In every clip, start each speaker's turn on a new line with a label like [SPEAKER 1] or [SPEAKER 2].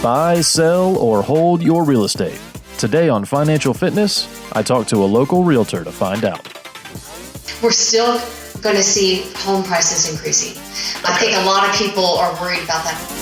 [SPEAKER 1] Buy, sell, or hold your real estate. Today on Financial Fitness, I talk to a local realtor to find out.
[SPEAKER 2] We're still going to see home prices increasing. I think a lot of people are worried about that.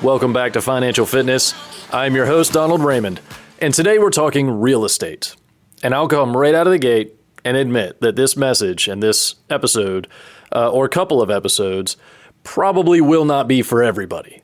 [SPEAKER 1] Welcome back to Financial Fitness. I'm your host, Donald Raymond, and today we're talking real estate. And I'll come right out of the gate and admit that this message and this episode, or a couple of episodes, probably will not be for everybody.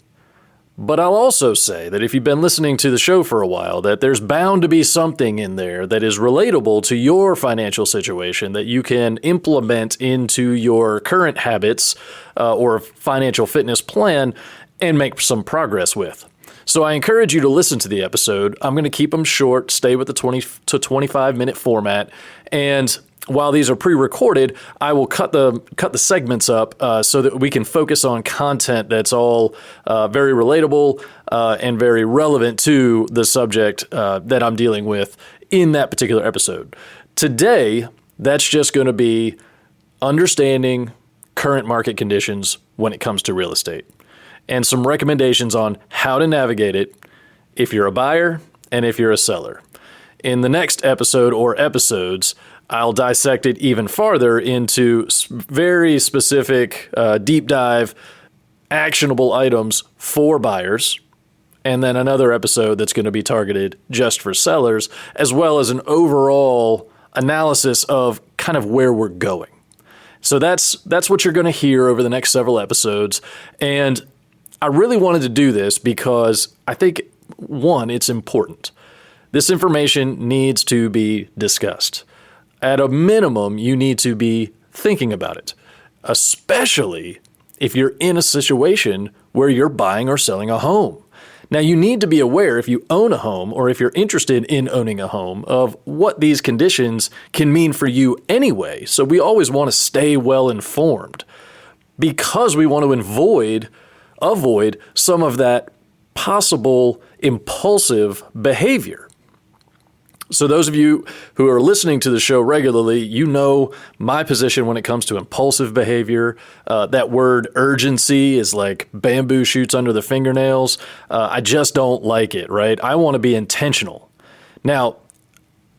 [SPEAKER 1] But I'll also say that if you've been listening to the show for a while, that there's bound to be something in there that is relatable to your financial situation that you can implement into your current habits or financial fitness plan and make some progress with. So I encourage you to listen to the episode. I'm going to keep them short, stay with the 20 to 25 minute format. And while these are pre-recorded, I will cut the segments up so that we can focus on content that's all very relatable and very relevant to the subject that I'm dealing with in that particular episode. Today, that's just going to be understanding current market conditions when it comes to real estate, and some recommendations on how to navigate it if you're a buyer and if you're a seller. In the next episode or episodes, I'll dissect it even farther into very specific, deep dive, actionable items for buyers, and then another episode that's going to be targeted just for sellers, as well as an overall analysis of kind of where we're going. So that's what you're going to hear over the next several episodes. And I really wanted to do this because I think, one, it's important. This information needs to be discussed. At a minimum, you need to be thinking about it, especially if you're in a situation where you're buying or selling a home. Now, you need to be aware if you own a home or if you're interested in owning a home of what these conditions can mean for you anyway. So we always want to stay well informed because we want to avoid some of that possible impulsive behavior. So those of you who are listening to the show regularly, you know my position when it comes to impulsive behavior. That word urgency is like bamboo shoots under the fingernails. I just don't like it, right? I want to be intentional. Now,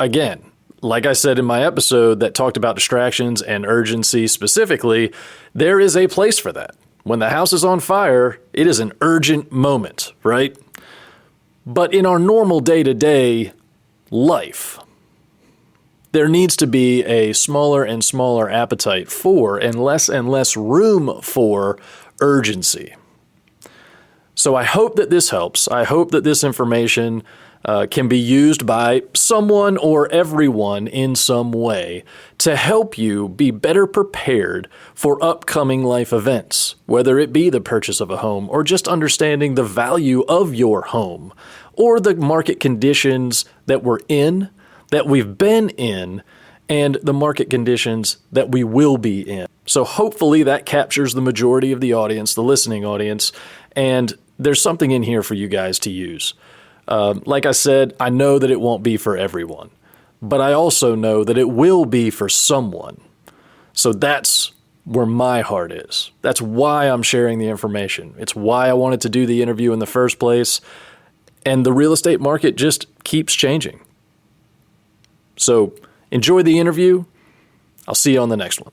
[SPEAKER 1] again, like I said in my episode that talked about distractions and urgency specifically, there is a place for that. When the house is on fire, it is an urgent moment, right? But in our normal day-to-day life, there needs to be a smaller and smaller appetite for and less room for urgency. So I hope that this helps. I hope that this information can be used by someone or everyone in some way to help you be better prepared for upcoming life events, whether it be the purchase of a home or just understanding the value of your home or the market conditions that we're in, that we've been in, and the market conditions that we will be in. So hopefully that captures the majority of the audience, the listening audience, and there's something in here for you guys to use. Like I said, I know that it won't be for everyone, but I also know that it will be for someone. So that's where my heart is. That's why I'm sharing the information. It's why I wanted to do the interview in the first place. And the real estate market just keeps changing. So enjoy the interview. I'll see you on the next one.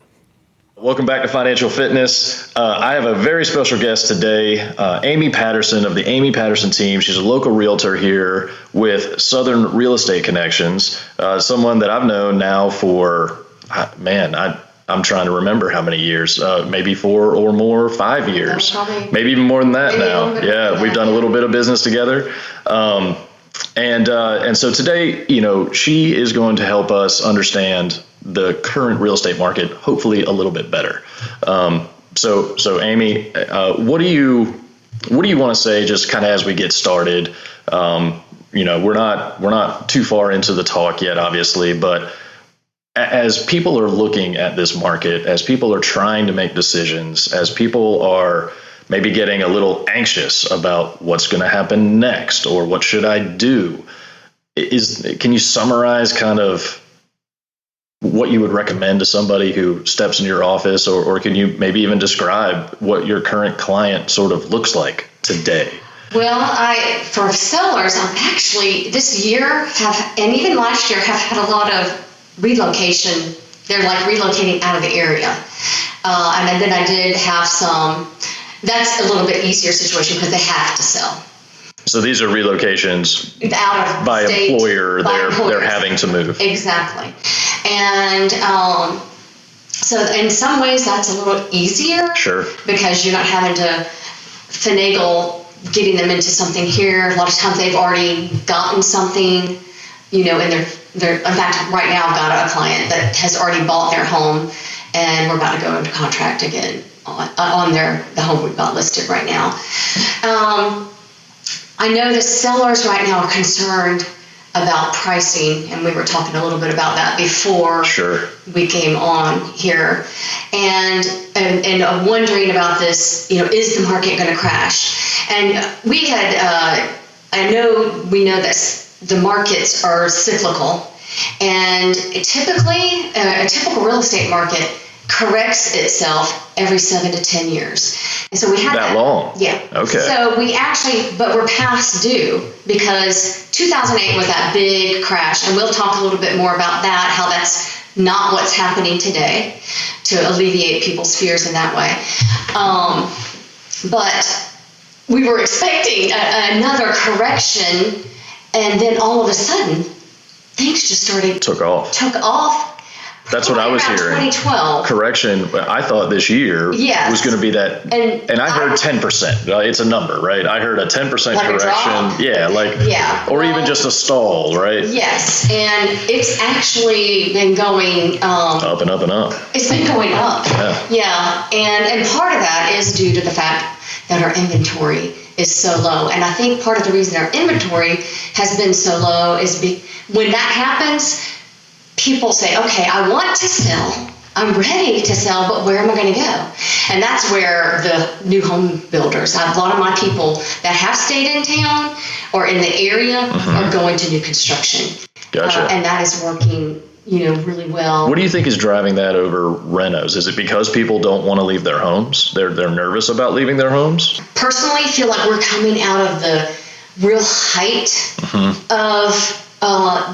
[SPEAKER 1] Welcome back to Financial Fitness. I have a very special guest today, Amy Patterson of the Amy Patterson team. She's a local realtor here with Southern Real Estate Connections, someone that I've known now for, I'm trying to remember how many years, maybe 4 or more, 5 years, maybe even more than that now. Yeah, we've done a little bit of business together. And so today, she is going to help us understand the current real estate market, hopefully a little bit better. So Amy, what do you want to say just kind of as we get started? We're not too far into the talk yet, obviously, but as people are looking at this market, as people are trying to make decisions, as people are maybe getting a little anxious about what's going to happen next or what should I do, can you summarize kind of what you would recommend to somebody who steps into your office, or can you maybe even describe what your current client sort of looks like today?
[SPEAKER 2] Well, for sellers, I'm actually this year and even last year have had a lot of relocation. They're like relocating out of the area. And then I did have some, that's a little bit easier situation because they have to sell.
[SPEAKER 1] So these are relocations
[SPEAKER 2] out of
[SPEAKER 1] by
[SPEAKER 2] state,
[SPEAKER 1] employer.
[SPEAKER 2] By
[SPEAKER 1] they're having to move.
[SPEAKER 2] Exactly. And so in some ways that's a little easier. Sure. Because you're not having to finagle getting them into something here. A lot of times they've already gotten something, and they're in fact, right now I've got a client that has already bought their home and we're about to go into contract again on the home we've got listed right now. I know the sellers right now are concerned about pricing, and we were talking a little bit about that before we came on here, and wondering about this. Is the market going to crash? And we had, we know that the markets are cyclical, and typically a typical real estate market corrects itself every 7 to 10 years. And so we had that long. Yeah. Okay. So but we're past due because 2008 was that big crash, and we'll talk a little bit more about that, how that's not what's happening today, to alleviate people's fears in that way. But we were expecting another correction, and then all of a sudden things just took off. That's what I was hearing. 2012. Correction. I thought this year was going to be that. And I heard 10%. It's a number, right? I heard a 10% correction. Or even just a stall, right? Yes. And it's actually been going up and up and up. It's been going up. Yeah. And part of that is due to the fact that our inventory is so low. And I think part of the reason our inventory has been so low is when that happens, people say, okay, I want to sell, I'm ready to sell, but where am I going to go? And that's where the new home builders, a lot of my people that have stayed in town or in the area are going to new construction. Gotcha. And that is working, really well. What do you think is driving that over renos? Is it because people don't want to leave their homes? They're nervous about leaving their homes? Personally, I feel like we're coming out of the real height of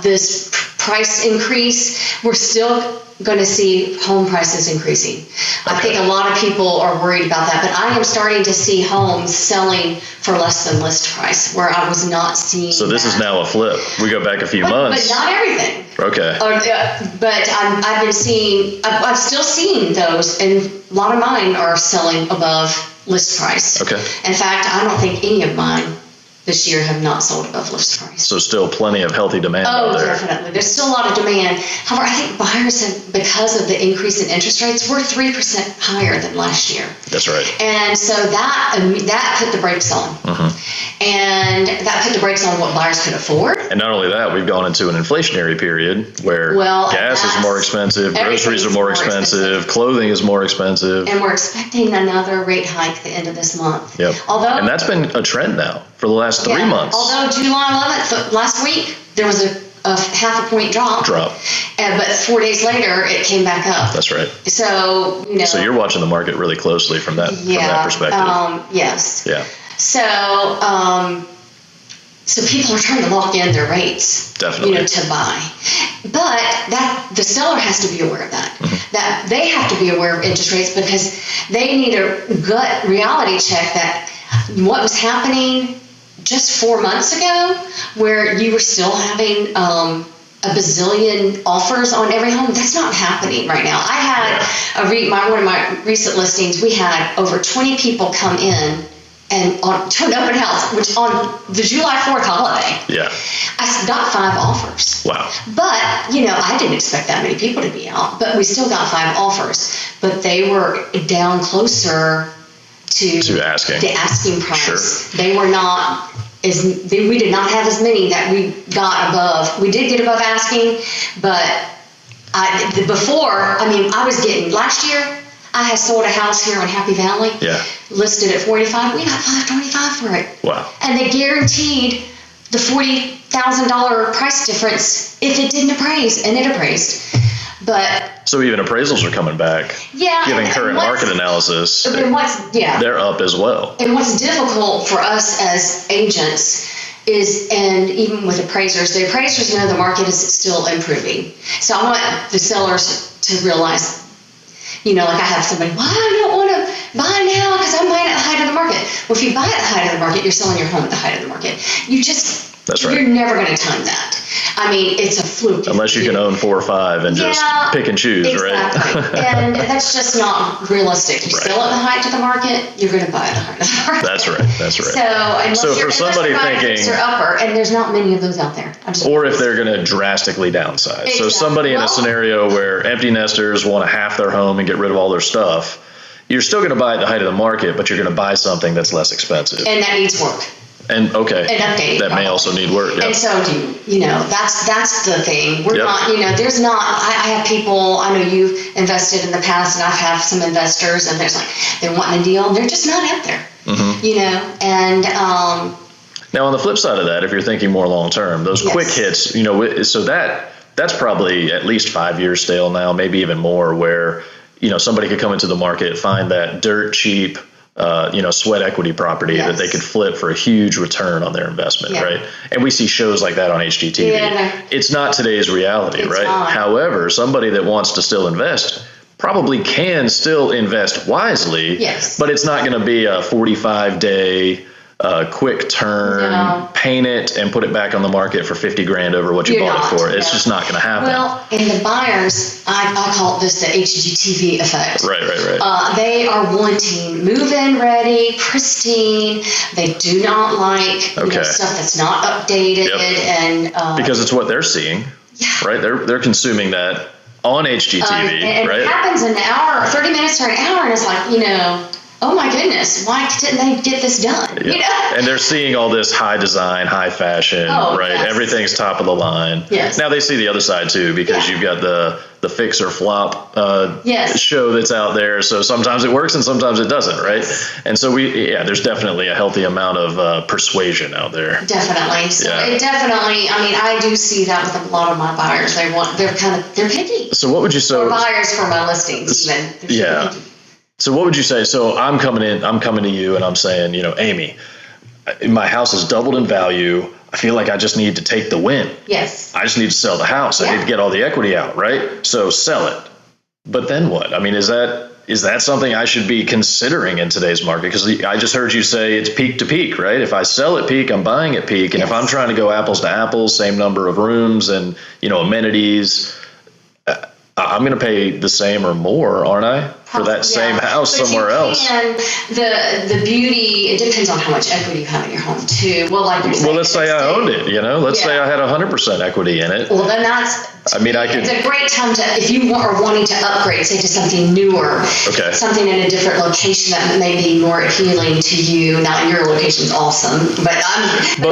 [SPEAKER 2] this price increase. We're still going to see home prices increasing. Okay. I think a lot of people are worried about that, but I am starting to see homes selling for less than list price, where I was not seeing. So this is now a flip. We go back a few months. But not everything. Okay. But I've still seen those, and a lot of mine are selling above list price. Okay. In fact, I don't think any of mine this year have not sold above list price. So still plenty of healthy demand out there. Oh, definitely. There's still a lot of demand. However, I think buyers have, because of the increase in interest rates, we're 3% higher than last year. That's right. And so that put the brakes on. And that put the brakes on what buyers could afford. And not only that, we've gone into an inflationary period where gas is more expensive, groceries are more expensive, clothing is more expensive. And we're expecting another rate hike at the end of this month. Yep. And that's been a trend now for the last 3 months. Although July 11th, last week, there was a half a point drop. But 4 days later, it came back up. That's right. So, So you're watching the market really closely from that perspective. Yes. Yeah. So people are trying to lock in their rates, definitely, to buy. But the seller has to be aware of that. That they have to be aware of interest rates, because they need a gut reality check that what was happening just 4 months ago, where you were still having a bazillion offers on every home, that's not happening right now. I had one of my recent listings, we had over 20 people come in and to an open house, which on the July 4th holiday, I got 5 offers. Wow. But, I didn't expect that many people to be out, but we still got 5 offers. But they were down closer to the asking price. Sure. They were not we did not have as many that we got above. We did get above asking, but I was getting, last year, I had sold a house here on Happy Valley.
[SPEAKER 1] Yeah.
[SPEAKER 2] Listed at $45. We got $525 for it.
[SPEAKER 1] Wow.
[SPEAKER 2] And they guaranteed the $40,000 price difference if it didn't appraise, and it appraised. But
[SPEAKER 1] so even appraisals are coming back.
[SPEAKER 2] Yeah.
[SPEAKER 1] Giving current market analysis.
[SPEAKER 2] They're
[SPEAKER 1] up as well.
[SPEAKER 2] And what's difficult for us as agents is, and even with appraisers, the appraisers know the market is still improving. So I want the sellers to realize, like I have somebody, well, I don't want to buy now because I'm buying at the height of the market. Well, if you buy at the height of the market, you're selling your home at the height of the market.
[SPEAKER 1] That's right.
[SPEAKER 2] You're never going to time that. I mean, it's a fluke.
[SPEAKER 1] Unless you can own 4 or 5 and just pick and choose,
[SPEAKER 2] exactly.
[SPEAKER 1] right?
[SPEAKER 2] And that's just not realistic. You sell at the height of the market, you're going to buy at the height of the market.
[SPEAKER 1] That's right.
[SPEAKER 2] So
[SPEAKER 1] for somebody thinking,
[SPEAKER 2] upper, and there's not many of those out there.
[SPEAKER 1] Or if they're going to drastically downsize. Exactly. So somebody in a scenario where empty nesters want to half their home and get rid of all their stuff, you're still going to buy at the height of the market, but you're going to buy something that's less expensive.
[SPEAKER 2] And that needs work.
[SPEAKER 1] And
[SPEAKER 2] updating
[SPEAKER 1] that may also need work. Yep.
[SPEAKER 2] And so that's the thing. We're not, there's not, I have people, I know you've invested in the past, and I've had some investors, and there's they're wanting a deal, and they're just not out there, and
[SPEAKER 1] now on the flip side of that, if you're thinking more long term, those quick hits, so that's probably at least 5 years stale now, maybe even more, where, somebody could come into the market, find that dirt cheap, sweat equity proproperty that they could flip for a huge return on their investment, right? And we see shows like that on HGTV. Yeah. It's not today's reality, right?
[SPEAKER 2] Not.
[SPEAKER 1] However, somebody that wants to still invest probably can still invest wisely, but it's not going to be a 45-day quick turn, paint it and put it back on the market for $50,000 over what you bought it for. It's just not going to happen.
[SPEAKER 2] Well, and the buyers, I call this the HGTV effect.
[SPEAKER 1] Right.
[SPEAKER 2] They are wanting move-in ready, pristine. They do not like stuff that's not updated, and
[SPEAKER 1] because it's what they're seeing, right? They're consuming that on HGTV,
[SPEAKER 2] and
[SPEAKER 1] right?
[SPEAKER 2] It happens in an hour, 30 minutes or an hour, and it's oh my goodness, why didn't they get this done?
[SPEAKER 1] And they're seeing all this high design, high fashion, right? Yes. Everything's top of the line.
[SPEAKER 2] Yes.
[SPEAKER 1] Now they see the other side too, because you've got the fix or flop show that's out there. So sometimes it works and sometimes it doesn't, right? Yes. And so there's definitely a healthy amount of persuasion out there.
[SPEAKER 2] Definitely. So it definitely, I do see that with a lot of my buyers. They're picky.
[SPEAKER 1] So what would you say?
[SPEAKER 2] Or buyers for my listings even. They're picky.
[SPEAKER 1] So what would you say? So I'm coming to you and I'm saying, Amy, my house has doubled in value. I feel like I just need to take the win.
[SPEAKER 2] Yes.
[SPEAKER 1] I just need to sell the house. I need to get all the equity out, right? So sell it. But then what? Is that something I should be considering in today's market? Because I just heard you say it's peak to peak, right? If I sell at peak, I'm buying at peak. And if I'm trying to go apples to apples, same number of rooms and, amenities, I'm going to pay the same or more, aren't I, for that same house somewhere else?
[SPEAKER 2] And the beauty, it depends on how much equity you have in your home too. Well,
[SPEAKER 1] let's say I owned it. Let's say I had 100% equity in it.
[SPEAKER 2] Well, then it's a great time to, if you are wanting to upgrade, say to something newer, something in a different location that may be more appealing to you. Now, your location's awesome, but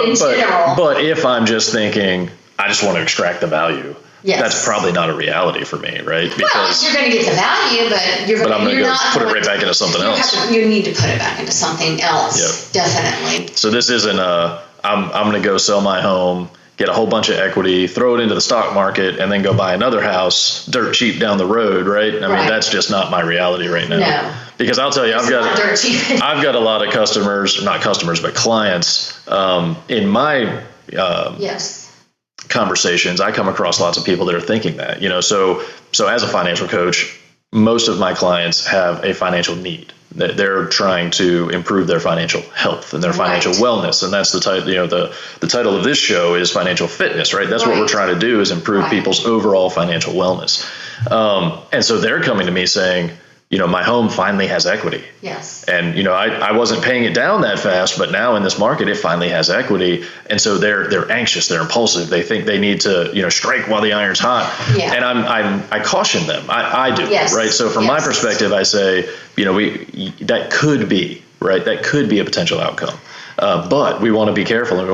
[SPEAKER 2] in general.
[SPEAKER 1] But if I'm just thinking, I just want to extract the value.
[SPEAKER 2] Yes.
[SPEAKER 1] That's probably not a reality for me, right?
[SPEAKER 2] Because you're going to get the value, but
[SPEAKER 1] I'm going to put it right back into something else.
[SPEAKER 2] You need to put it back into something else.
[SPEAKER 1] Yep.
[SPEAKER 2] Definitely.
[SPEAKER 1] So this isn't I'm going to go sell my home, get a whole bunch of equity, throw it into the stock market, and then go buy another house dirt cheap down the road, right? I mean, that's just not my reality right now.
[SPEAKER 2] No.
[SPEAKER 1] Because I'll tell you, I've got a lot of clients in my conversations. I come across lots of people that are thinking that, so as a financial coach, most of my clients have a financial need. They're trying to improve their financial health and their financial wellness. And that's the title, the title of this show is Financial Fitness, right? That's what we're trying to do, is improve people's overall financial wellness. And so they're coming to me saying, my home finally has equity.
[SPEAKER 2] Yes.
[SPEAKER 1] And, I wasn't paying it down that fast, but now in this market, it finally has equity. And so they're anxious, they're impulsive. They think they need to, strike while the iron's hot. Yeah. And I caution them. I do. Yes. Right. So from my perspective, I say, that could be, right. That could be a potential outcome. But we want to be careful, and we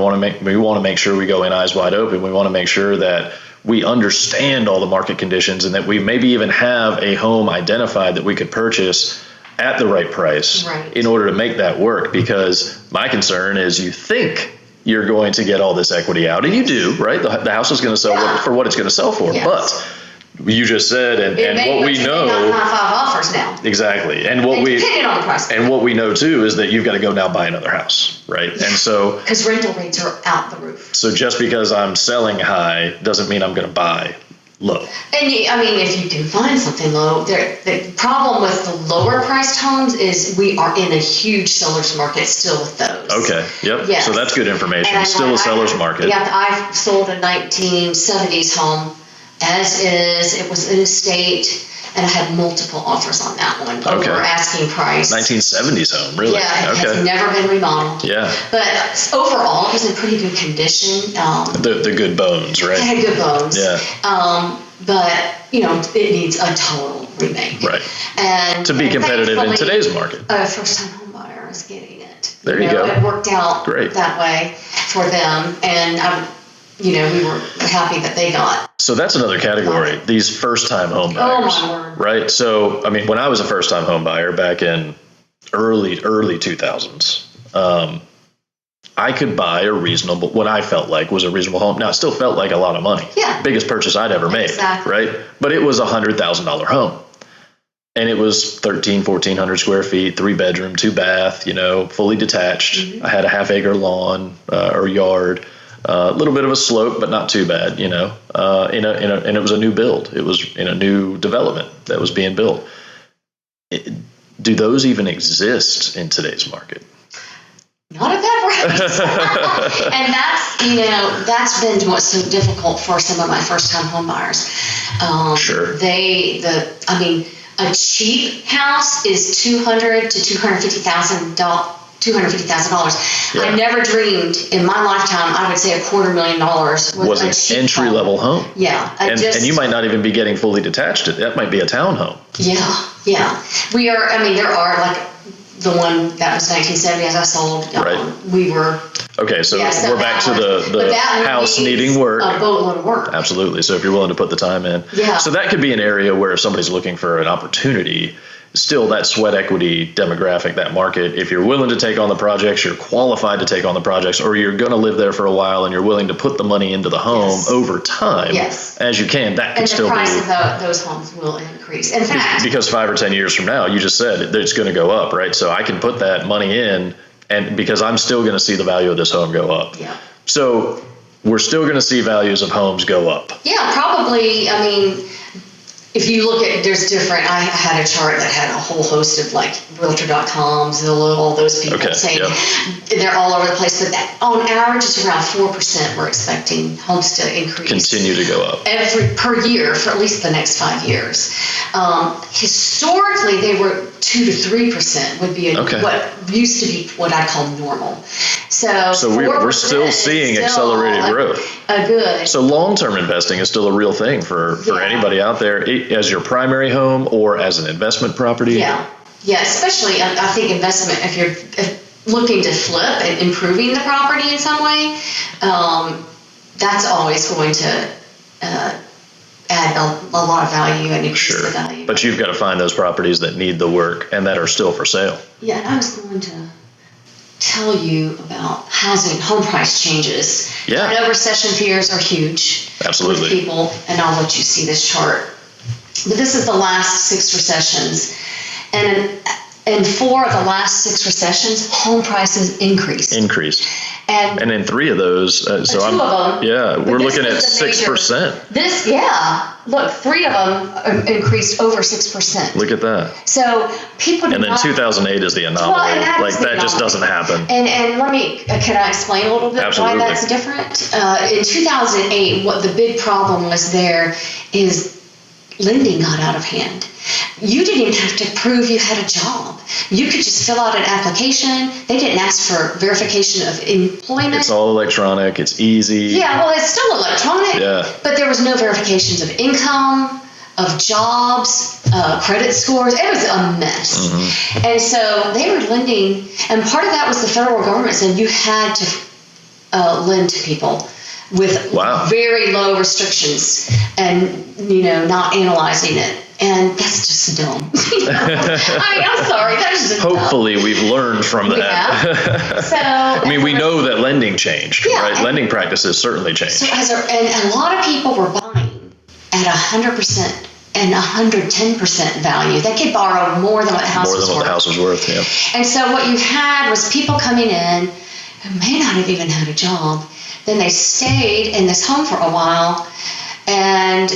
[SPEAKER 1] want to make sure we go in eyes wide open. We want to make sure that we understand all the market conditions and that we maybe even have a home identified that we could purchase at the right price in order to make that work. Because my concern is you think you're going to get all this equity out, and you do, right? The house is going to sell for what it's going to sell for. But you just said, and what we know,
[SPEAKER 2] not 5 offers now.
[SPEAKER 1] Exactly, and
[SPEAKER 2] depending on the price.
[SPEAKER 1] And what we know too is that you've got to go now buy another house, right? And so
[SPEAKER 2] because rental rates are out the roof.
[SPEAKER 1] So just because I'm selling high doesn't mean I'm going to buy low.
[SPEAKER 2] And if you do find something low, the problem with the lower priced homes is we are in a huge seller's market still with those.
[SPEAKER 1] Okay. Yep.
[SPEAKER 2] Yes.
[SPEAKER 1] So that's good information.
[SPEAKER 2] And
[SPEAKER 1] still a seller's market.
[SPEAKER 2] Yeah, I've sold a 1970s home as is. It was an estate, and I had multiple offers on that one over asking price.
[SPEAKER 1] 1970s home, really?
[SPEAKER 2] Yeah, it has never been remodeled.
[SPEAKER 1] Yeah.
[SPEAKER 2] But overall, it was in pretty good condition.
[SPEAKER 1] The good bones, right?
[SPEAKER 2] It had good bones.
[SPEAKER 1] Yeah.
[SPEAKER 2] But it needs a total remake.
[SPEAKER 1] Right.
[SPEAKER 2] And
[SPEAKER 1] to be competitive in today's market.
[SPEAKER 2] A first-time home buyer is getting it.
[SPEAKER 1] There you go.
[SPEAKER 2] It worked out that way for them, and we were happy that they got.
[SPEAKER 1] So that's another category, these first-time home buyers.
[SPEAKER 2] Oh, my word.
[SPEAKER 1] Right? So, when I was a first-time home buyer back in early 2000s, I could buy what I felt like was a reasonable home. Now, it still felt like a lot of money.
[SPEAKER 2] Yeah.
[SPEAKER 1] Biggest purchase I'd ever made.
[SPEAKER 2] Exactly.
[SPEAKER 1] Right? But it was a $100,000 home. And it was 1,400 square feet, 3-bedroom, 2-bath, fully detached. Mm-hmm. I had a half-acre lawn or yard. A little bit of a slope, but not too bad, and it was a new build. It was in a new development that was being built. Do those even exist in today's market?
[SPEAKER 2] Not at that price. And that's been what's so difficult for some of my first-time home buyers.
[SPEAKER 1] Sure.
[SPEAKER 2] A cheap house is $200,000 to $250,000.
[SPEAKER 1] Yeah.
[SPEAKER 2] I never dreamed in my lifetime I would say $250,000
[SPEAKER 1] was an entry-level home.
[SPEAKER 2] Yeah.
[SPEAKER 1] And you might not even be getting fully detached. That might be a townhome.
[SPEAKER 2] Yeah. We are, there are like the one that was 1970 as I sold. We were.
[SPEAKER 1] Okay, so we're back to the house needing work.
[SPEAKER 2] A boatload of work.
[SPEAKER 1] Absolutely. So if you're willing to put the time in.
[SPEAKER 2] Yeah.
[SPEAKER 1] So that could be an area where if somebody's looking for an opportunity, still that sweat equity demographic, that market, if you're willing to take on the projects, you're qualified to take on the projects, or you're going to live there for a while and you're willing to put the money into the home over time as you can, that could still be.
[SPEAKER 2] And the price of those homes will increase. In fact,
[SPEAKER 1] because 5 or 10 years from now, you just said it's going to go up, right? So I can put that money in, and because I'm still going to see the value of this home go up.
[SPEAKER 2] Yeah.
[SPEAKER 1] So we're still going to see values of homes go up.
[SPEAKER 2] Yeah, probably. If you look at, there's different, I had a chart that had a whole host of like realtor.com, Zillow, all those people saying they're all over the place, but on average it's around 4% we're expecting homes to increase.
[SPEAKER 1] Continue to go up.
[SPEAKER 2] Per year for at least the next 5 years. Historically, they were 2 to 3% would be what used to be what I call normal. So
[SPEAKER 1] we're still seeing accelerated growth.
[SPEAKER 2] Good.
[SPEAKER 1] So long-term investing is still a real thing for anybody out there, as your primary home or as an investment property.
[SPEAKER 2] Yeah, especially I think investment, if you're looking to flip and improving the property in some way, that's always going to add a lot of value and increase the value.
[SPEAKER 1] But you've got to find those properties that need the work and that are still for sale.
[SPEAKER 2] Yeah, and I was going to tell you about home price changes.
[SPEAKER 1] Yeah.
[SPEAKER 2] I know recession fears are huge.
[SPEAKER 1] Absolutely.
[SPEAKER 2] With people, and I'll let you see this chart. But this is the last 6 recessions. And in 4 of the last 6 recessions, home prices increased. And
[SPEAKER 1] in 3 of those,
[SPEAKER 2] of them.
[SPEAKER 1] Yeah, we're looking at 6%.
[SPEAKER 2] Look, 3 of them increased over 6%.
[SPEAKER 1] Look at that.
[SPEAKER 2] So people.
[SPEAKER 1] And then 2008 is the anomaly. That just doesn't happen.
[SPEAKER 2] And can I explain a little bit why that's different? In 2008, what the big problem was there is lending got out of hand. You didn't even have to prove you had a job. You could just fill out an application. They didn't ask for verification of employment.
[SPEAKER 1] It's all electronic. It's easy.
[SPEAKER 2] Yeah, well, it's still electronic.
[SPEAKER 1] Yeah.
[SPEAKER 2] But there was no verifications of income, of jobs, credit scores. It was a mess. Mm-hmm. And so they were lending, and part of that was the federal government saying you had to lend to people. with very low restrictions and, not analyzing it. And that's just dumb. I'm sorry. That's just
[SPEAKER 1] Hopefully we've learned from that.
[SPEAKER 2] Yeah. So,
[SPEAKER 1] we know that lending changed, right? Lending practices certainly changed.
[SPEAKER 2] So and a lot of people were buying at 100% and 110% value. They could borrow more than what the house was worth.
[SPEAKER 1] More than what the house was worth, yeah.
[SPEAKER 2] And so what you had was people coming in who may not have even had a job. Then they stayed in this home for a while, and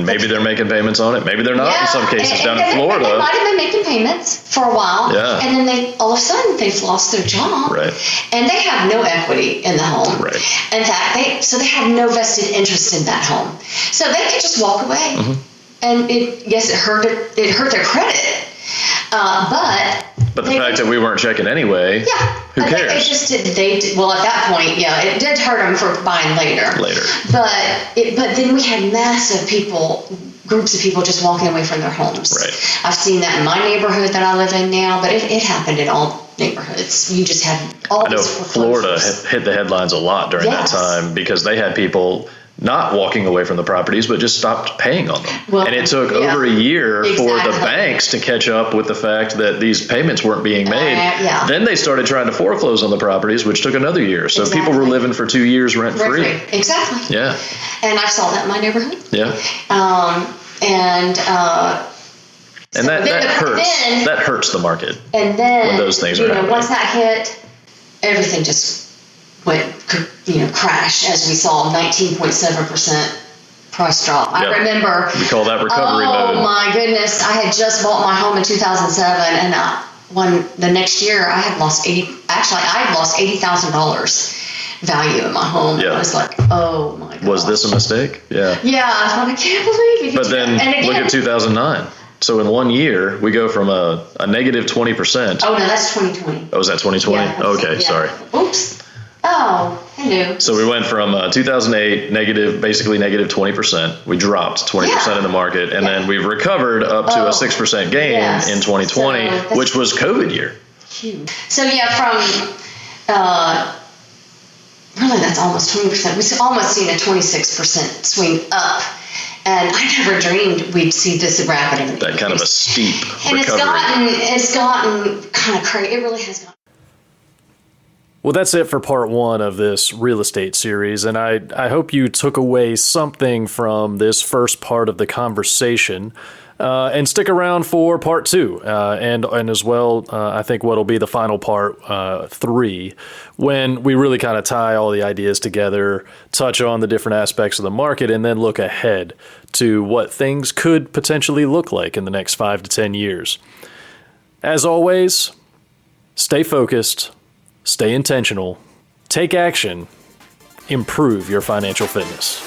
[SPEAKER 1] maybe they're making payments on it. Maybe they're not in some cases down in Florida.
[SPEAKER 2] They might have been making payments for a while.
[SPEAKER 1] Yeah.
[SPEAKER 2] And then all of a sudden they've lost their job.
[SPEAKER 1] Right.
[SPEAKER 2] And they have no equity in the home.
[SPEAKER 1] Right.
[SPEAKER 2] In fact, they have no vested interest in that home. So they could just walk away. Mm-hmm. And it hurt their credit. But
[SPEAKER 1] the fact that we weren't checking anyway, who cares?
[SPEAKER 2] They just did. Well, at that point, it did hurt them for buying later. But then we had groups of people just walking away from their homes.
[SPEAKER 1] Right.
[SPEAKER 2] I've seen that in my neighborhood that I live in now, but it happened in all neighborhoods. You just had all these foreclosures.
[SPEAKER 1] Florida hit the headlines a lot during that time because they had people not walking away from the properties, but just stopped paying on them. Well, and it took over a year for the banks to catch up with the fact that these payments weren't being made. Then they started trying to foreclose on the properties, which took another year. So people were living for 2 years rent-free.
[SPEAKER 2] Exactly.
[SPEAKER 1] Yeah.
[SPEAKER 2] And I saw that in my neighborhood.
[SPEAKER 1] Yeah. And that hurts. That hurts the market.
[SPEAKER 2] And then
[SPEAKER 1] when those things are happening.
[SPEAKER 2] Once that hit, everything just went, crash, as we saw, 19.7% price drop. I remember.
[SPEAKER 1] We call that recovery mode.
[SPEAKER 2] Oh my goodness! I had just bought my home in 2007, and the next year I had lost $80,000 value in my home. Yeah. I was like, oh my god.
[SPEAKER 1] Was this a mistake? Yeah.
[SPEAKER 2] Yeah, I can't believe it.
[SPEAKER 1] But then look at 2009. So in 1 year, we go from a negative 20%.
[SPEAKER 2] Oh no, that's 2020.
[SPEAKER 1] Oh, was that 2020?
[SPEAKER 2] Yeah,
[SPEAKER 1] okay, sorry.
[SPEAKER 2] Oops. Oh, hello.
[SPEAKER 1] So we went from 2008 basically negative 20%. We dropped 20% in the market, and then we've recovered up to a 6% gain in 2020, which was COVID year.
[SPEAKER 2] Huge. So really that's almost 20%. We've almost seen a 26% swing up. And I never dreamed we'd see this rapid increase.
[SPEAKER 1] That kind of a steep
[SPEAKER 2] and
[SPEAKER 1] recovery.
[SPEAKER 2] It's gotten kind of crazy. It really has gotten.
[SPEAKER 1] Well, that's it for part one of this real estate series, and I hope you took away something from this first part of the conversation, and stick around for part two, and as well, I think what'll be the final part, 3, when we really kind of tie all the ideas together, touch on the different aspects of the market, and then look ahead to what things could potentially look like in the next 5 to 10 years. As always, stay focused. Stay intentional, take action, improve your financial fitness.